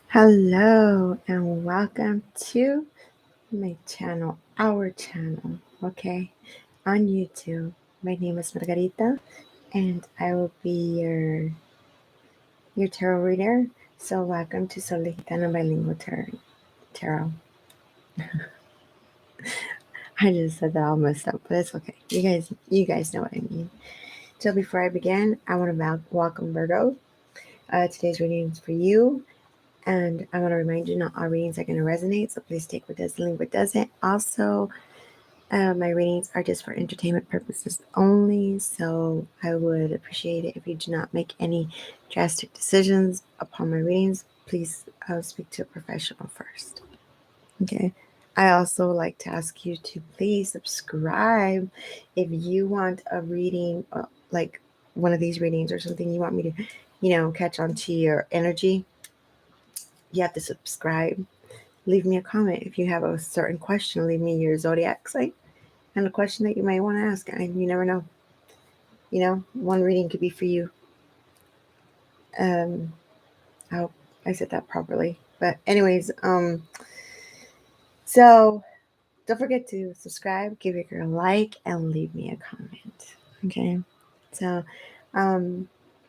Hello and welcome to my channel, our channel, okay, on YouTube. My name is Margarita and I will be your tarot reader. So welcome to Gitana Bilingue Tarot. I just said that all messed up, but it's okay. You guys know what I mean. So before I begin, I want to welcome Virgo. Today's reading is for you. And I want to remind you, not all readings are going to resonate, so please take what does, leave what doesn't. Also, my readings are just for entertainment purposes only, so I would appreciate it if you do not make any drastic decisions upon my readings. Please speak to a professional first. Okay. I also like to ask you to please subscribe if you want a reading, like one of these readings or something you want me to, catch on to your energy. You have to subscribe. Leave me a comment if you have a certain question. Leave me your zodiac sign and a question that you might want to ask. You never know. One reading could be for you. I hope I said that properly. But anyways, so don't forget to subscribe, give your girl a like, and leave me a comment. Okay. So,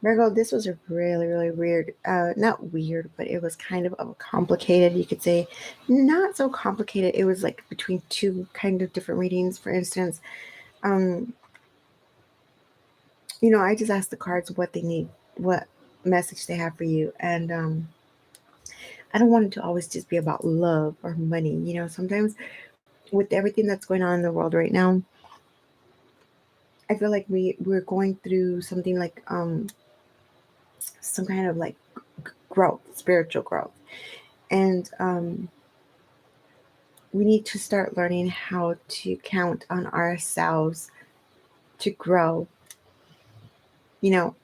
Virgo, this was a really, really weird, not weird, but it was kind of complicated. You could say not so complicated. It was like between two kind of different readings. For instance, I just asked the cards what they need, what message they have for you. And I don't want it to always just be about love or money. Sometimes with everything that's going on in the world right now, I feel like we're going through something like some kind of like growth, spiritual growth. And we need to start learning how to count on ourselves to grow. I'm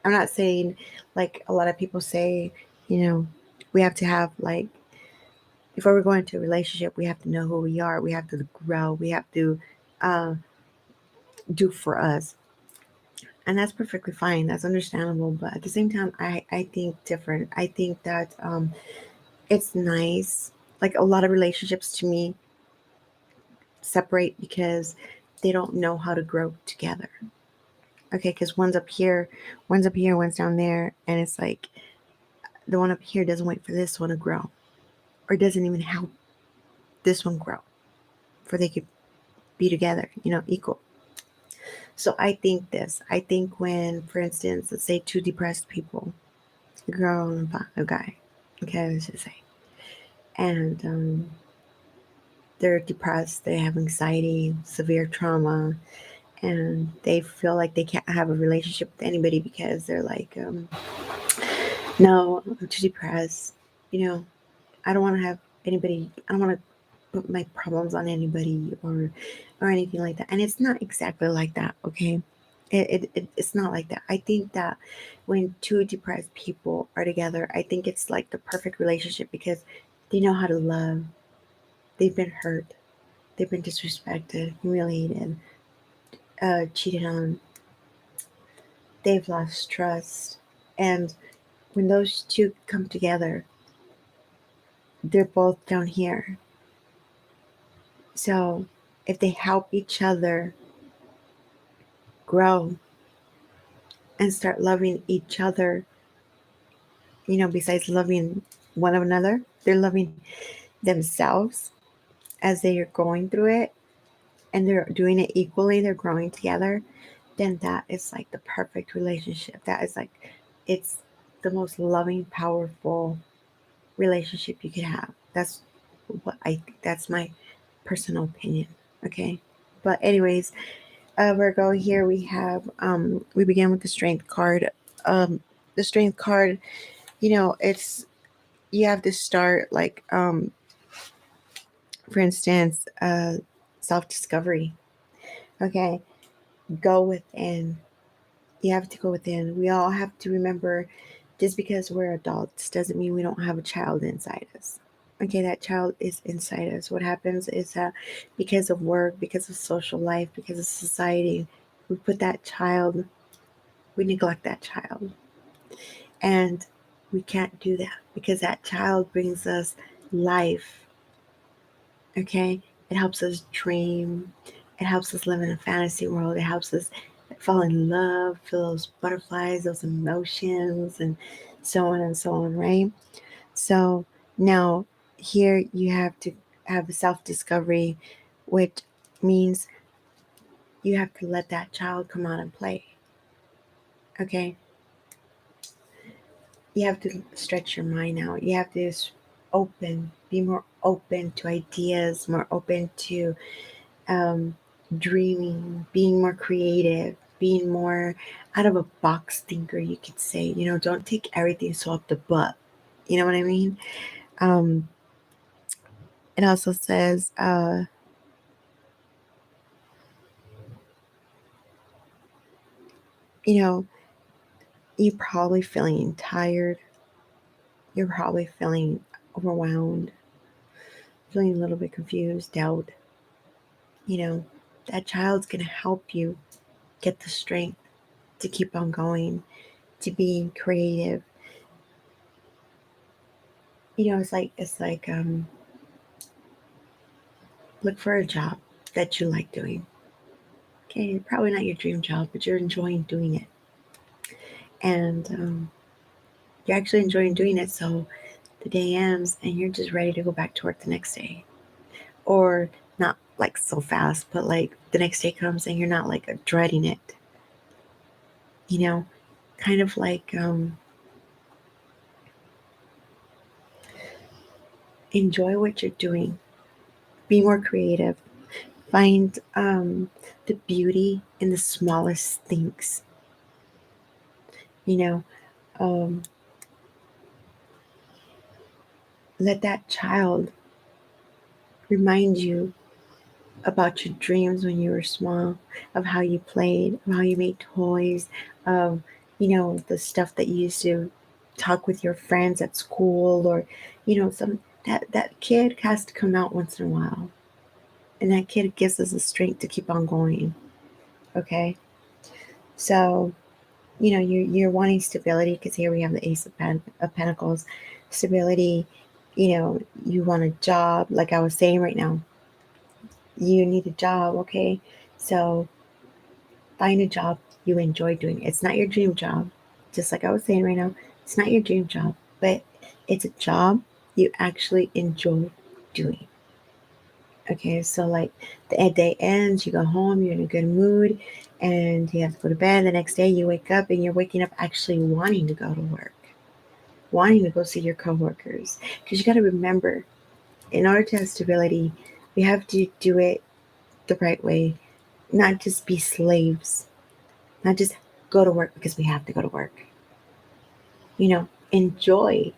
not saying like a lot of people say, we have to have like, before we go into a relationship, we have to know who we are. We have to grow. We have to do for us. And that's perfectly fine. That's understandable. But at the same time, I think different. I think that it's nice. Like a lot of relationships to me separate because they don't know how to grow together. Okay, because one's up here, one's down there. And it's like the one up here doesn't wait for this one to grow, or doesn't even help this one grow for they could be together, equal. So I think when, for instance, let's say two depressed people, a girl and a guy, okay, let's just say, and they're depressed, they have anxiety, severe trauma, and they feel like they can't have a relationship with anybody because they're like, no, I'm too depressed. I don't want to have anybody. I don't want to put my problems on anybody or anything like that. And it's not exactly like that, okay? It's not like that. I think that when two depressed people are together, I think it's like the perfect relationship because they know how to love. They've been hurt. They've been disrespected, humiliated, cheated on. They've lost trust. And when those two come together, they're both down here. So if they help each other grow and start loving each other, besides loving one another, they're loving themselves as they are going through it, and they're doing it equally, they're growing together, then that is like the perfect relationship. That is like, it's the most loving, powerful relationship you could have. That's what I think. That's my personal opinion. Okay. But anyways, Virgo, here we have, we begin with the strength card. The strength card, it's, you have to start like, for instance, self-discovery. Okay. Go within. You have to go within. We all have to remember, just because we're adults doesn't mean we don't have a child inside us. Okay, that child is inside us. What happens is that because of work, because of social life, because of society, we put that child, we neglect that child. And we can't do that because that child brings us life. Okay? It helps us dream. It helps us live in a fantasy world. It helps us fall in love, feel those butterflies, those emotions, and so on and so on, right? So now here you have to have a self-discovery, which means you have to let that child come out and play. Okay? You have to stretch your mind out. You have to be more open to ideas, more open to um, dreaming, being more creative, being more out of a box thinker, you could say. Don't take everything so up the butt. You know what I mean? Um, it also says, you know, you're probably feeling tired. You're probably feeling overwhelmed, feeling a little bit confused, doubt. That child's going to help you get the strength to keep on going, to be creative. It's like look for a job that you like doing. Okay, probably not your dream job, but you're enjoying doing it, and you're actually enjoying doing it. So the day ends, and you're just ready to go back to work the next day, or not like so fast, but like the next day comes and you're not like dreading it. Kind of like enjoy what you're doing. Be more creative. Find the beauty in the smallest things. You know, um, let that child remind you about your dreams when you were small, of how you played, of how you made toys, of the stuff that you used to talk with your friends at school, or some that kid has to come out once in a while, and that kid gives us the strength to keep on going. Okay, so you're wanting stability because here we have the Ace of Pentacles. Stability, you want a job, like I was saying right now. You need a job, okay? So find a job you enjoy doing. It's not your dream job, just like I was saying right now. It's not your dream job, but it's a job you actually enjoy doing. Okay, so like the day ends, you go home, you're in a good mood, and you have to go to bed. The next day, you wake up and you're waking up actually wanting to go to work, wanting to go see your coworkers. Because you got to remember, in order to have stability, we have to do it the right way, not just be slaves, not just go to work because we have to go to work. Enjoy,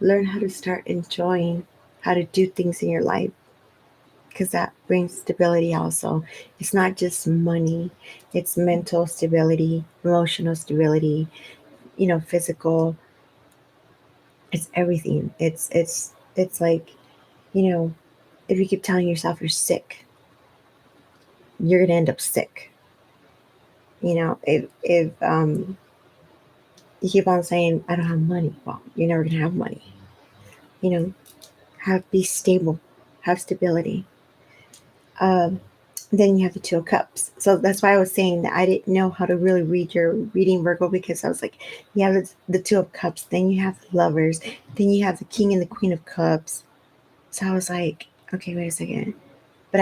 learn how to start enjoying how to do things in your life, because that brings stability also. It's not just money, it's mental stability, emotional stability, physical. It's everything. It's like, if you keep telling yourself you're sick, you're gonna end up sick. If you keep on saying I don't have money, well, you're never gonna have money. You know, be stable, have stability. Um, then you have the Two of Cups. So that's why I was saying that I didn't know how to really read your reading, Virgo, because I was like, you have the Two of Cups, then you have the Lovers, then you have the King and the Queen of Cups. So I was like, okay, wait a second. But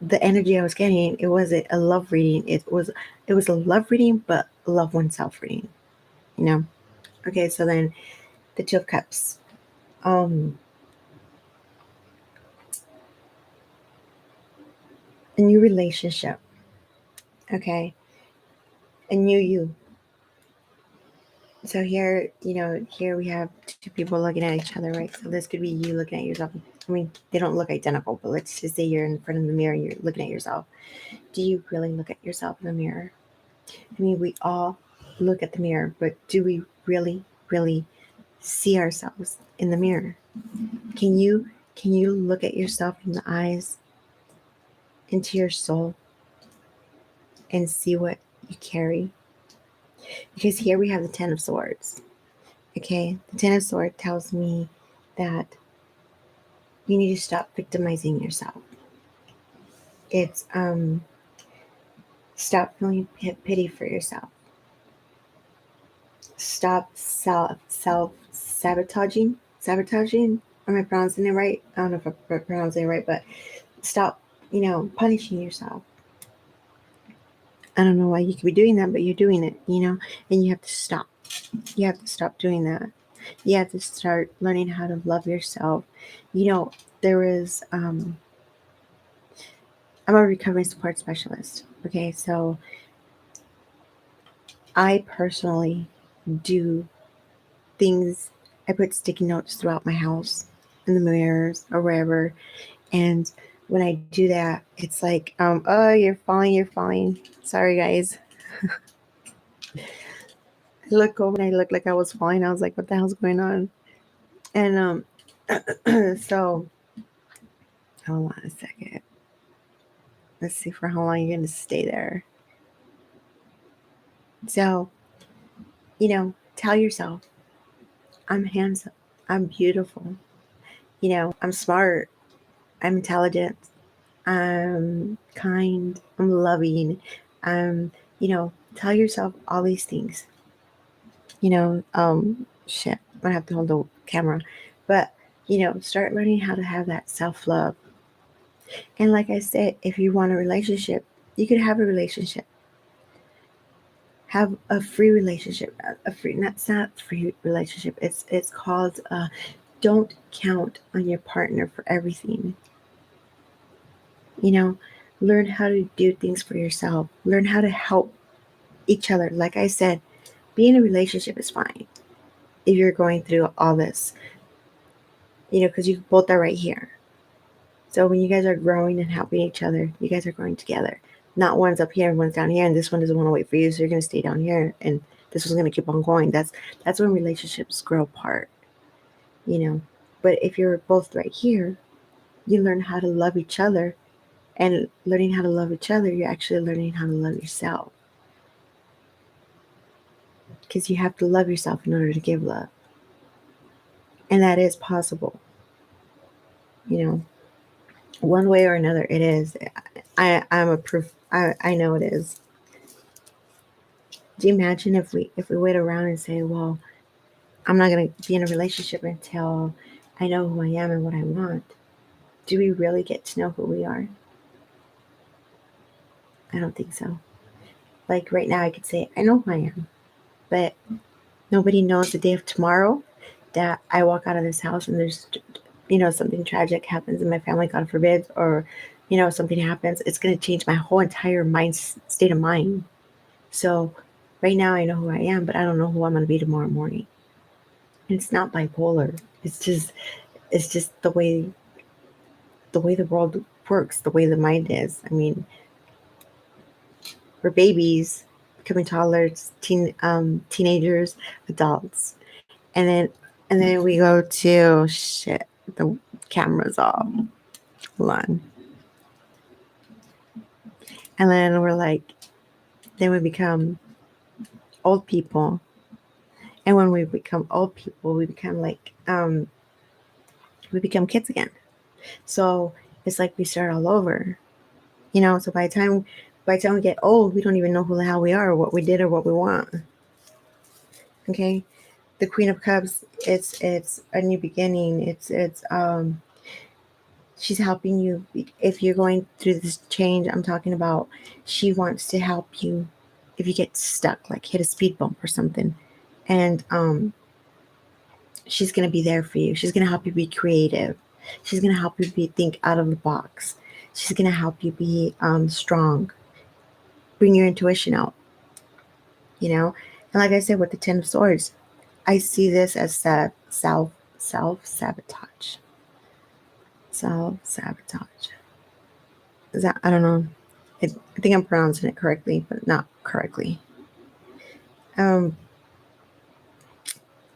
the energy I was getting, it wasn't a love reading. It was a love reading, but love oneself reading. Okay, so then the Two of Cups. Um, a new relationship. Okay, a new you. So here we have two people looking at each other, right? So this could be you looking at yourself. I mean, they don't look identical, but let's just say you're in front of the mirror and you're looking at yourself. Do you really look at yourself in the mirror? I mean, we all look at the mirror, but do we really, really see ourselves in the mirror? Can you look at yourself in the eyes, into your soul, and see what you carry. Because here we have the Ten of Swords. Okay, the Ten of Swords tells me that you need to stop victimizing yourself. It's stop feeling pity for yourself. Stop self sabotaging. Sabotaging. Am I pronouncing it right? I don't know if I'm pronouncing it right, but stop, punishing yourself. I don't know why you could be doing that, but you're doing it, and you have to stop. You have to stop doing that. You have to start learning how to love yourself. There is, I'm a recovery support specialist. Okay, so I personally do things. I put sticky notes throughout my house, in the mirrors or wherever. And when I do that, it's like, oh, you're falling. Sorry, guys. I look over and I look like I was falling. I was like, what the hell's going on? And so hold on a second. Let's see for how long you're going to stay there. So, tell yourself, I'm handsome. I'm beautiful. I'm smart. I'm intelligent. I'm kind. I'm loving. Tell yourself all these things. Shit, I'm gonna have to hold the camera. But, start learning how to have that self-love. And like I said, if you want a relationship, you could have a relationship. Have a free relationship. It's not free relationship. It's called don't count on your partner for everything. Learn how to do things for yourself. Learn how to help each other. Like I said, being in a relationship is fine if you're going through all this, because you both are right here. So when you guys are growing and helping each other, you guys are growing together. Not one's up here and one's down here, and this one doesn't want to wait for you, so you're going to stay down here, and this one's going to keep on going. That's when relationships grow apart, But if you're both right here, you learn how to love each other, and learning how to love each other, you're actually learning how to love yourself. Because you have to love yourself in order to give love. And that is possible. One way or another, it is. I'm a proof. I know it is. Do you imagine if we wait around and say, well, I'm not going to be in a relationship until I know who I am and what I want? Do we really get to know who we are? I don't think so. Like right now, I could say, I know who I am. But nobody knows the day of tomorrow that I walk out of this house and there's, something tragic happens in my family, God forbid, or, something happens. It's going to change my whole entire state of mind. So right now I know who I am, but I don't know who I'm going to be tomorrow morning. And it's not bipolar. It's just the way the world works, the way the mind is. I mean, we're babies, becoming toddlers, teenagers, adults, and then we go to shit. The camera's off. Hold on. And then we're like, then we become old people. And when we become old people, we become like, we become kids again. So it's like we start all over, so by the time we get old, we don't even know who the hell we are, or what we did, or what we want. Okay. The Queen of Cups, it's a new beginning. It's she's helping you. If you're going through this change, I'm talking about, she wants to help you if you get stuck, like hit a speed bump or something. And she's going to be there for you. She's going to help you be creative. She's going to help you think out of the box. She's going to help you be strong. Bring your intuition out. And like I said, with the Ten of Swords, I see this as self-sabotage. Self-sabotage. Is that, I don't know. I think I'm pronouncing it correctly, but not correctly. And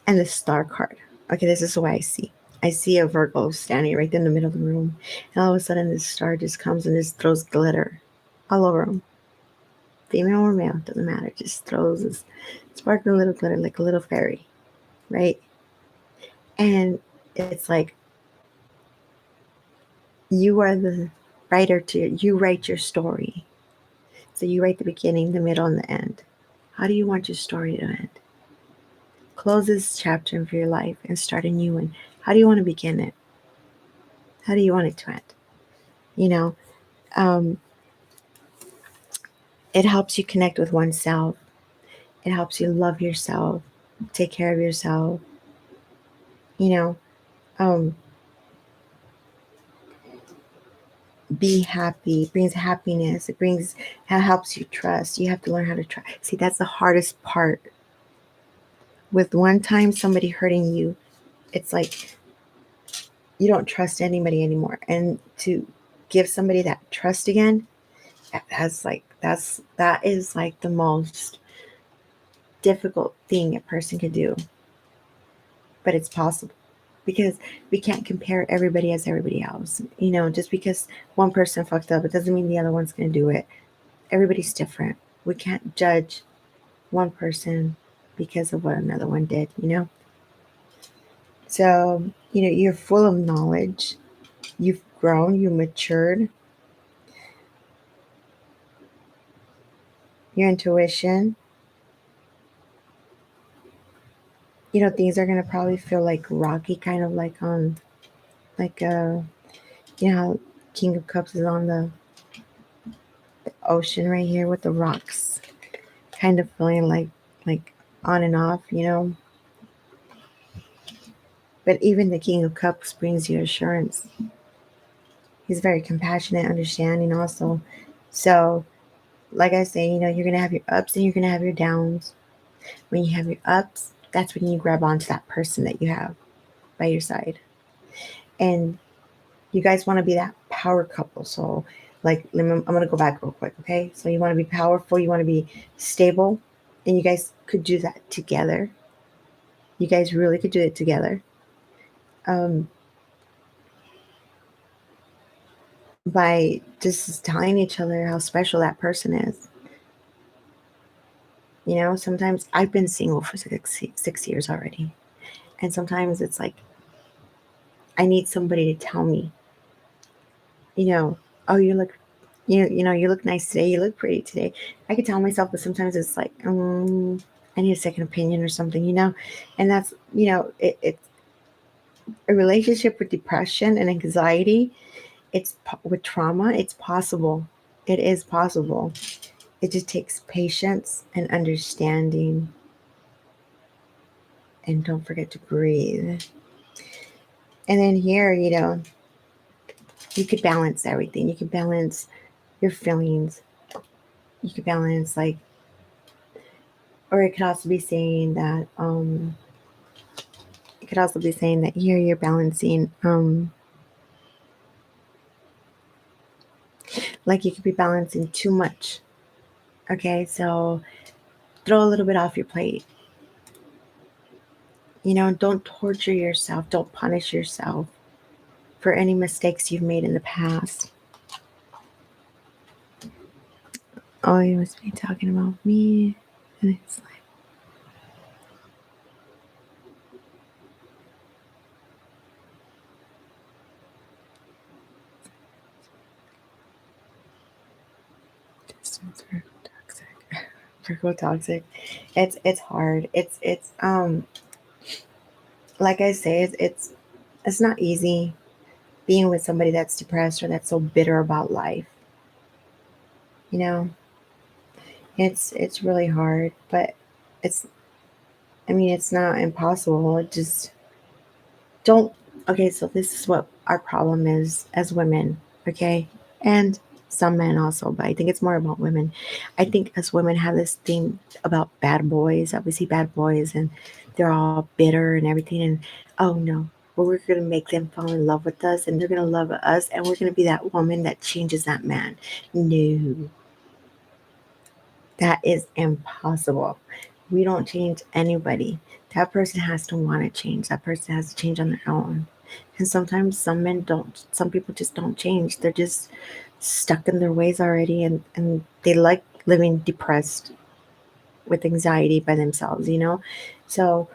the Star card. Okay, this is what I see. I see a Virgo standing right in the middle of the room. And all of a sudden, this star just comes and just throws glitter all over him. female or male, doesn't matter, just throws this sparkling little glitter like a little fairy, right? And it's like, you are the writer you write your story. So you write the beginning, the middle, and the end. How do you want your story to end? Close this chapter of your life and start a new one. How do you want to begin it? How do you want it to end? You know, it helps you connect with oneself. It helps you love yourself, take care of yourself. You know, be happy. It brings happiness. It helps you trust. You have to learn how to trust. See, that's the hardest part. With one time somebody hurting you, it's like you don't trust anybody anymore. And to give somebody that trust again, that is like the most difficult thing a person could do. But it's possible, because we can't compare everybody as everybody else. Just because one person fucked up, it doesn't mean the other one's going to do it. Everybody's different. We can't judge one person because of what another one did. So, you're full of knowledge. You've grown, you matured. Your intuition. Things are going to probably feel like rocky, kind of like on, like, how King of Cups is on the ocean right here with the rocks, kind of feeling like on and off. But even the King of Cups brings you assurance. He's very compassionate, understanding also. So, like I say, you're going to have your ups and you're going to have your downs. When you have your ups, that's when you grab onto that person that you have by your side. And you guys want to be that power couple. So, like, I'm going to go back real quick, okay? So you want to be powerful, you want to be stable, and you guys could do that together. You guys really could do it together. By just telling each other how special that person is. Sometimes I've been single for 6 years already. And sometimes it's like, I need somebody to tell me, oh, you look, you look nice today. You look pretty today. I could tell myself, but sometimes it's like, I need a second opinion or something, and that's, it's a relationship with depression and anxiety. It's with trauma. It's possible. It is possible. It just takes patience and understanding. And don't forget to breathe. And then here, you could balance everything. You could balance your feelings. You could balance, like, or it could also be saying that, here you're balancing, like you could be balancing too much. Okay, so throw a little bit off your plate. Don't torture yourself. Don't punish yourself for any mistakes you've made in the past. Oh, you must be talking about me. And it's like, distance, Virgo toxic. It's hard. It's like I say, it's not easy being with somebody that's depressed or that's so bitter about life. It's really hard, but it's not impossible. It just don't. Okay, so this is what our problem is as women, okay? And some men also, but I think it's more about women. I think as women have this thing about bad boys, that we see bad boys and they're all bitter and everything, and oh no, well, we're going to make them fall in love with us and they're going to love us and we're going to be that woman that changes that man. No, that is impossible. We don't change anybody. That person has to want to change. That person has to change on their own. And sometimes some men don't. Some people just don't change. They're just stuck in their ways already, and they like living depressed with anxiety by themselves, So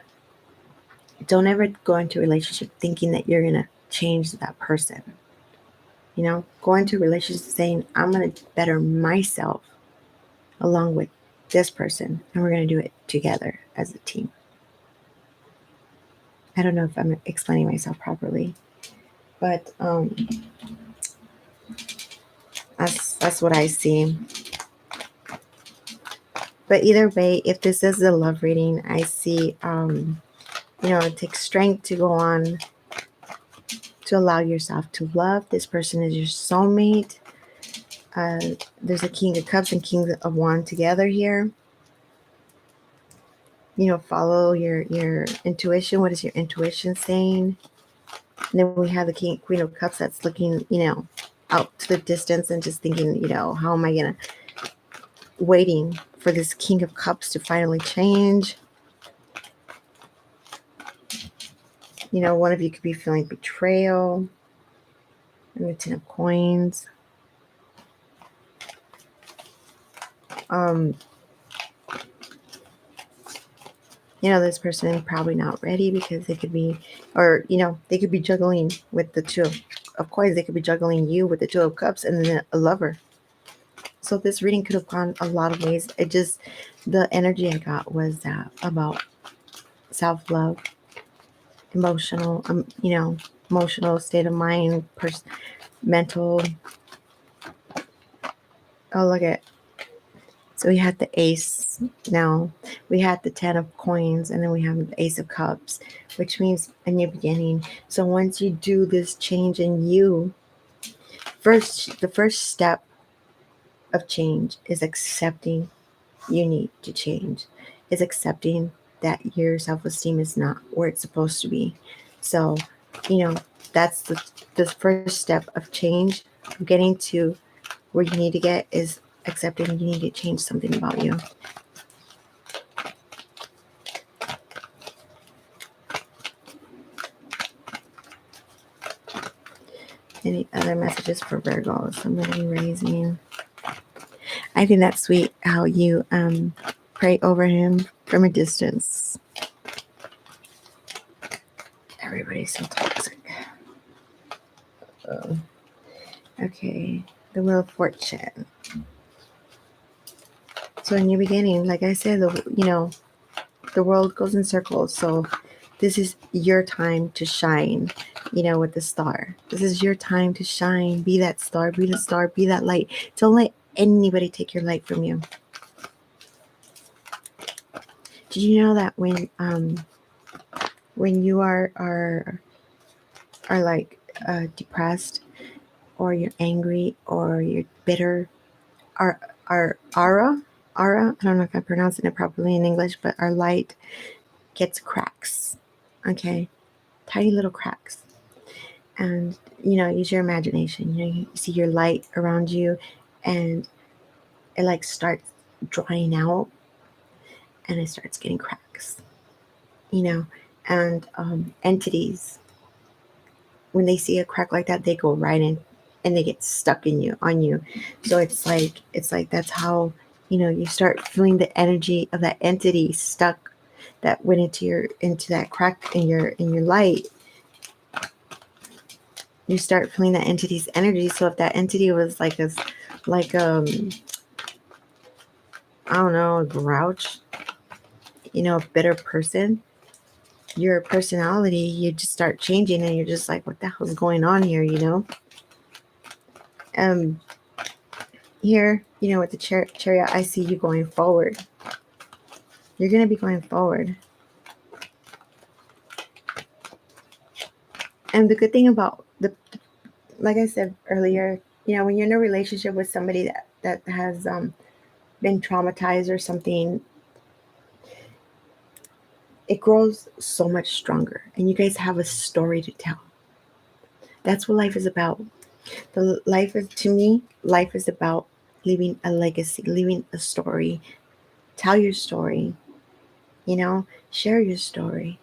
don't ever go into a relationship thinking that you're going to change that person. Go into a relationship saying, I'm going to better myself along with this person, and we're going to do it together as a team. I don't know if I'm explaining myself properly, but that's what I see. But either way, if this is a love reading, I see, it takes strength to go on, to allow yourself to love. This person is your soulmate. There's a King of Cups and King of Wands together here. Follow your intuition. What is your intuition saying? And then we have the Queen of Cups that's looking, out to the distance and just thinking, how am I going to, waiting for this King of Cups to finally change. One of you could be feeling betrayal. And the Ten of Coins. This person probably not ready because they could be, or, they could be juggling with the Two of Coins. They could be juggling you with the Two of Cups and then a lover. So this reading could have gone a lot of ways. The energy I got was about self-love, emotional, emotional state of mind, mental. Oh, look at. So we had the Ace now. We had the Ten of Coins, and then we have the Ace of Cups, which means a new beginning. So once you do this change in you, the first step of change is accepting you need to change. Is accepting that your self-esteem is not where it's supposed to be. So, that's the first step of change. Getting to where you need to get is accepting you need to change something about you. Any other messages for Virgo? Somebody raising. I think that's sweet how you pray over him from a distance. Everybody's so toxic. Okay, the Wheel of Fortune. So in your beginning, like I said, the world goes in circles. So this is your time to shine, with the star. This is your time to shine. Be that star, be the star, be that light. Don't let anybody take your light from you. Did you know that when you are like depressed, or you're angry, or you're bitter, our aura, I don't know if I'm pronouncing it properly in English, but our light gets cracks. Okay, tiny little cracks. And use your imagination. You see your light around you, and it like starts drying out, and it starts getting cracks. And entities, when they see a crack like that, they go right in and they get stuck on you. So it's like that's how you start feeling the energy of that entity stuck that went into that crack in your light. You start feeling that entity's energy. So if that entity was like I don't know, a grouch, a bitter person, your personality, you just start changing, and you're just like, what the hell's going on here, Here, with the chariot, I see you going forward. You're going to be going forward. And the good thing about like I said earlier, when you're in a relationship with somebody that has been traumatized or something, it grows so much stronger, and you guys have a story to tell. That's what life is about. To me, life is about leaving a legacy, leaving a story. Tell your story, share your story.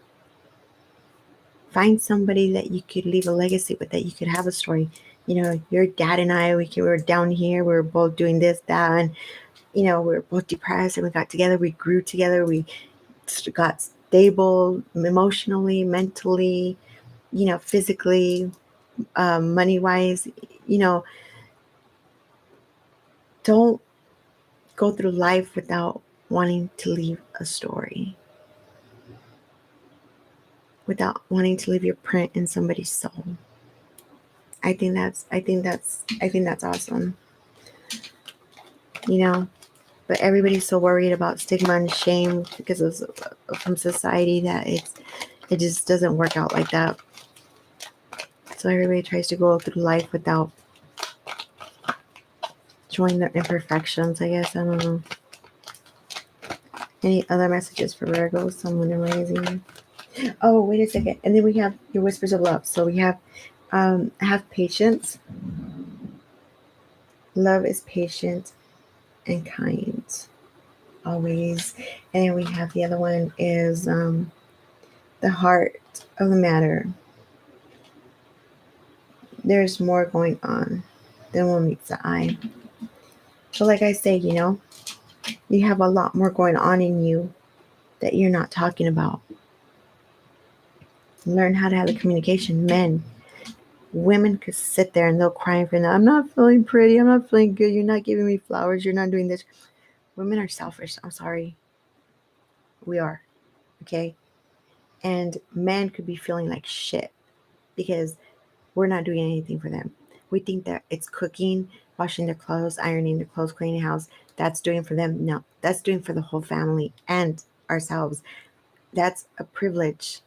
Find somebody that you could leave a legacy with, that you could have a story. Your dad and I, we were down here, we were both doing this, that, and we were both depressed, and we got together, we grew together, we got stable emotionally, mentally, physically, money wise. Don't go through life without wanting to leave a story, without wanting to leave your print in somebody's soul. I think that's awesome. But everybody's so worried about stigma and shame because of from society that it just doesn't work out like that. So everybody tries to go through life without showing their imperfections, I guess. I don't know. Any other messages for Virgo? Someone amazing. Oh, wait a second. And then we have your whispers of love. So we have patience. Love is patient and kind, always. And then we have the other one is the heart of the matter. There's more going on than what meets the eye. So like I say, you have a lot more going on in you that you're not talking about. Learn how to have the communication. Men, women could sit there and they'll cry for them. I'm not feeling pretty. I'm not feeling good. You're not giving me flowers. You're not doing this. Women are selfish. I'm sorry. We are. Okay. And men could be feeling like shit because we're not doing anything for them. We think that it's cooking, washing their clothes, ironing their clothes, cleaning the house. That's doing for them. No, that's doing for the whole family and ourselves. That's a privilege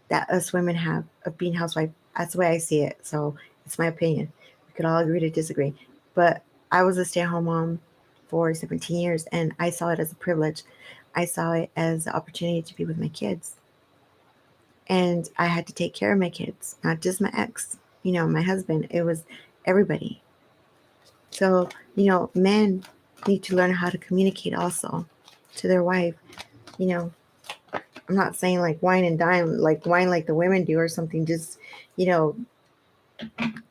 that us women have of being housewife. That's the way I see it. So it's my opinion. We could all agree to disagree. But I was a stay-at-home mom for 17 years, and I saw it as a privilege. I saw it as an opportunity to be with my kids. And I had to take care of my kids, not just my ex, my husband. It was everybody. So, men need to learn how to communicate also to their wife. I'm not saying like wine and dine, like wine like the women do or something. Just,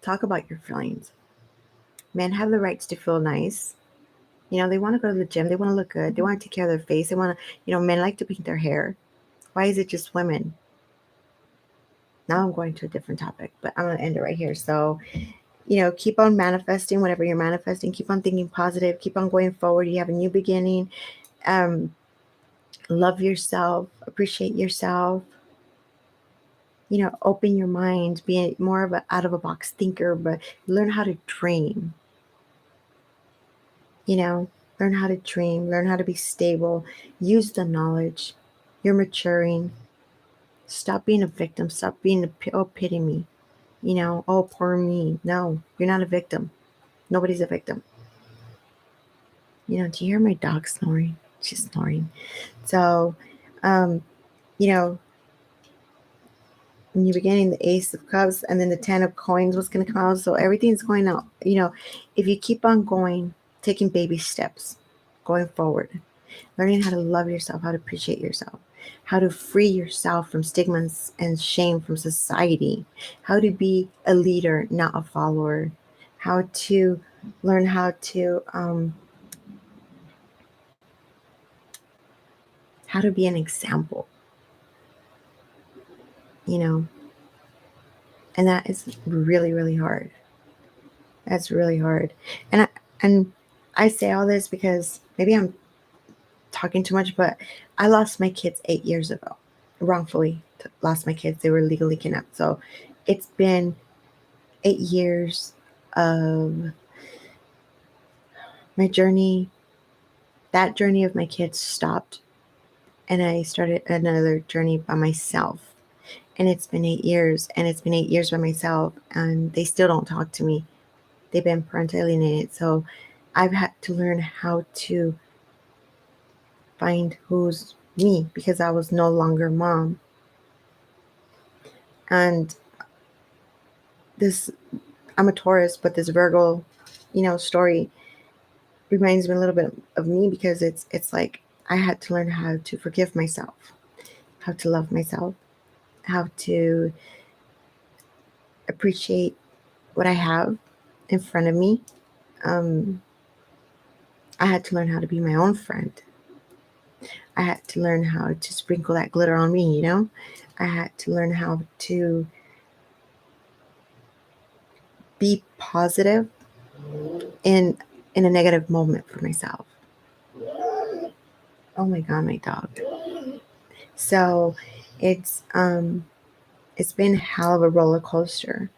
talk about your feelings. Men have the rights to feel nice. They want to go to the gym. They want to look good. They want to take care of their face. They want to, men like to paint their hair. Why is it just women? Now I'm going to a different topic, but I'm going to end it right here. So, keep on manifesting whatever you're manifesting. Keep on thinking positive. Keep on going forward. You have a new beginning. Love yourself. Appreciate yourself. Open your mind. Be more of an out of a box thinker, but learn how to dream. Learn how to dream. Learn how to be stable. Use the knowledge. You're maturing. Stop being a victim. Stop being pity me. Oh, poor me. No, you're not a victim. Nobody's a victim. Do you hear my dog snoring? She's snoring. So, in you're beginning the Ace of Cups and then the 10 of Coins was going to come out. So everything's going out. If you keep on going, taking baby steps, going forward, learning how to love yourself, how to appreciate yourself, how to free yourself from stigmas and shame from society, how to be a leader, not a follower, how to learn how to be an example, and that is really, really hard. That's really hard. And I say all this because maybe I'm talking too much, but I lost my kids 8 years ago. Wrongfully lost my kids. They were legally kidnapped. So it's been 8 years of my journey. That journey of my kids stopped, and I started another journey by myself. And it's been 8 years, and it's been 8 years by myself, and they still don't talk to me. They've been parental alienated. So I've had to learn how to find who's me because I was no longer mom. And I'm a Taurus, but this Virgo, story reminds me a little bit of me because it's like I had to learn how to forgive myself, how to love myself, how to appreciate what I have in front of me. I had to learn how to be my own friend. I had to learn how to sprinkle that glitter on me, you know? I had to learn how to be positive in a negative moment for myself. Oh my god, my dog. So it's been a hell of a roller coaster.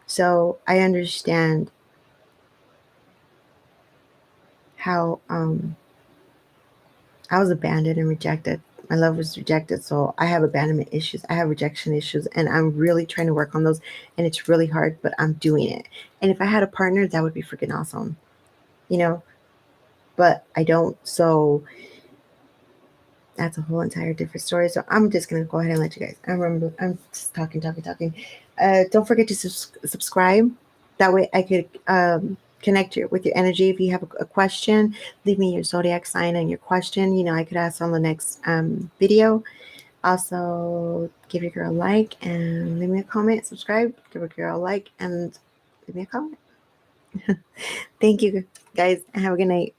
So I understand how I was abandoned and rejected. My love was rejected, so I have abandonment issues. I have rejection issues, and I'm really trying to work on those. And it's really hard, but I'm doing it. And if I had a partner, that would be freaking awesome, you know. But I don't. So that's a whole entire different story. So I'm just gonna go ahead and let you guys. I'm just talking. Don't forget to subscribe. That way, I could connect you with your energy. If you have a question, leave me your zodiac sign and your question. You know, I could ask on the next video. Also, give your girl a like and leave me a comment. Subscribe, give your girl a like, and leave me a comment. Thank you, guys, and have a good night.